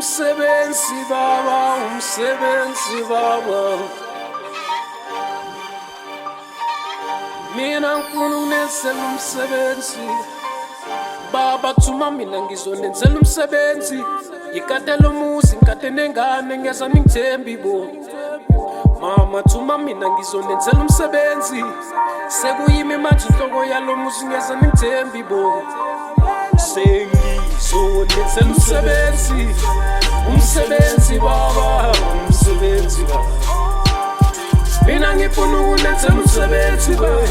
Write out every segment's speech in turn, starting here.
umsebenzi baba, umsebenzi baba. Mina ngifuna ukunenzela umsebenzi baba, thuma mina ngizonenzela umsebenzi. Ngikatela umuzi, ngikade nengane, ngeza ningithembi bo. Mama thuma mina ngizonenzela umsebenzi. Sekuyimi manje inhloko yalo muzi, ngeza ningithembi bo. Sengizonenzela umsebenzi, umsebenzi baba, umsebenzi baba. Mina ngifuna ukunenzela umsebenzi baba,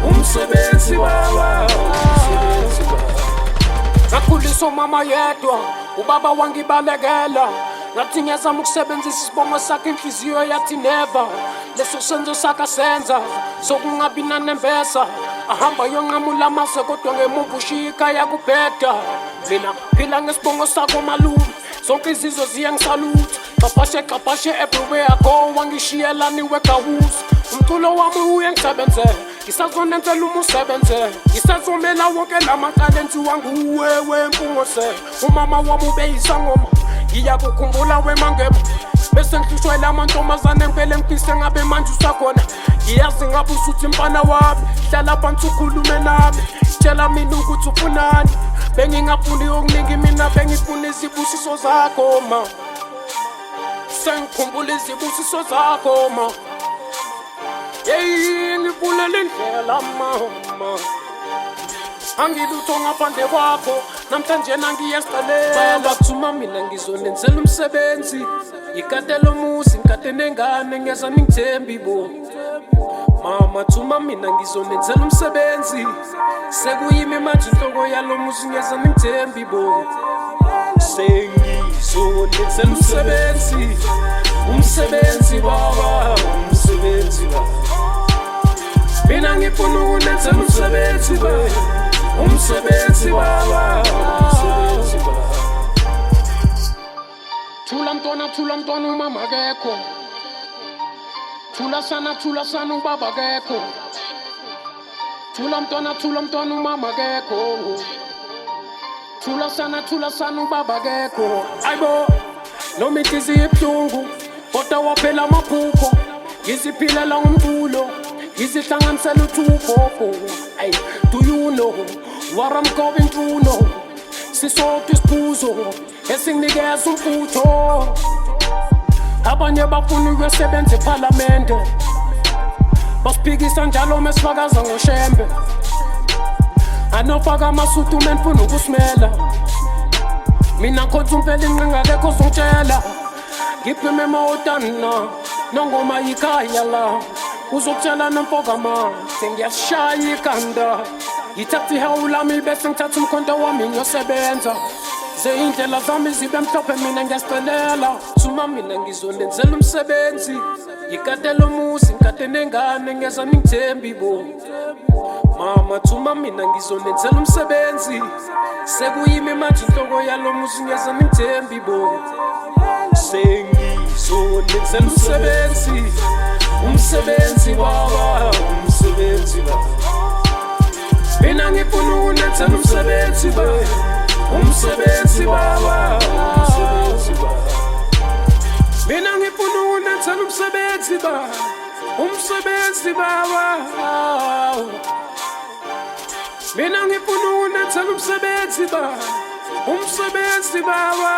umsebenzi baba, umsebenzi baba. Ngakhuliswa umama yedwa, ubaba wangibalekela. Ngathi ngiyazama ukusebenzisa isibongo sakhe, inhliziyo yathi never. Leso senzo sakhe asenza sokungabi nanembesa. Ahamba yonqamula amase kodwa ngemuva ushiya ikhaya kubheda. Mina phila ngesibongo sakho malume, zonke izizwe ziyangisalute. Xapashe everywhere I go, wangishiyelani wegawuzi. Umculo wami uyangisebenzela, ngisazonenzela umusebenze. Ngisazomela wonke lamatalenti wanguwe wempungose. Umama wami ubeyisangoma, ngiyakukhumbula wemangema. Bese ngihlushwela amantombazane ngempela ngifise ngabe manje usakhona. Ngiyazi ngabe usuthi mfana wami, hlala phansi ukhulume nami. Tshela mina ukuthi ufunani, bengingafuni okuningi mina, bengifuna izibusiso zakho ma. Sengikhumbula izibusiso zakho ma. Hey, ngivulela indlela mama, angilutho ngaphandle kwakho, namhlanje nangiyesiqalela. Baba thuma mina ngizonenzela umsebenzi. Ngikatela umuzi, ngikade nengane, ngeza ningithembi bo. Mama thuma mina ngizonenzela umsebenzi. Sekuyimi manje inhloko yalo muzi, ngeza ningithembi bo. Sengizonenzela umsebenzi, umsebenzi baba, umsebenzi baba. Mina ngifuna ukunenzela umsebenzi baba, umsebenzi baba, umsebenzi baba. Thula mntwana umama kekho. Thula sana ubaba kekho. Thula mntwana umama kekho. Thula sana ubaba kekho. Ayibo noma inhliziyo ibuhlungu kodwa waphela amaphupho. Ngiziphilela ngomculo, ngizihlanganisela uthupho. Ay, do you know what I'm going through? No, sisodwa isiphuzo esinginikeza umfutho. Abanye bafuna ukusebenza eParliament, basiphikisa njalo mesifakaza ngoshembe. Anofaka amasutu menifuna ukusimela. Mina ngikhonza umpela inqinga kekho uzongitshela. Ngiphime emotana nongoma yikhaya la. Uzokutshela nomfoka ma, sengiyashaya ikhanda. Ngithatha ihawu lami bese ngithatha umkhonto wami ngiyosebenza. Zeyindlela zami zibe mhlophe mina ngiyasicelela. Thuma mina ngizonenzela umsebenzi. Ngikatela umuzi, ngikade nengane, ngeza ningithembi bo. Mama thuma mina ngizonenzela umsebenzi. Sekuyimi manje inhloko yalo muzi, ngeza ningithembi bo. Sengizonenzela umsebenzi, umsebenzi baba, umsebenzi baba. Mina ngifuna ukunenzela umsebenzi baba, umsebenzi baba, umsebenzi baba. Mina ngifuna ukunenzela umsebenzi baba, umsebenzi baba. Mina ngifuna ukunenzela umsebenzi baba, umsebenzi baba.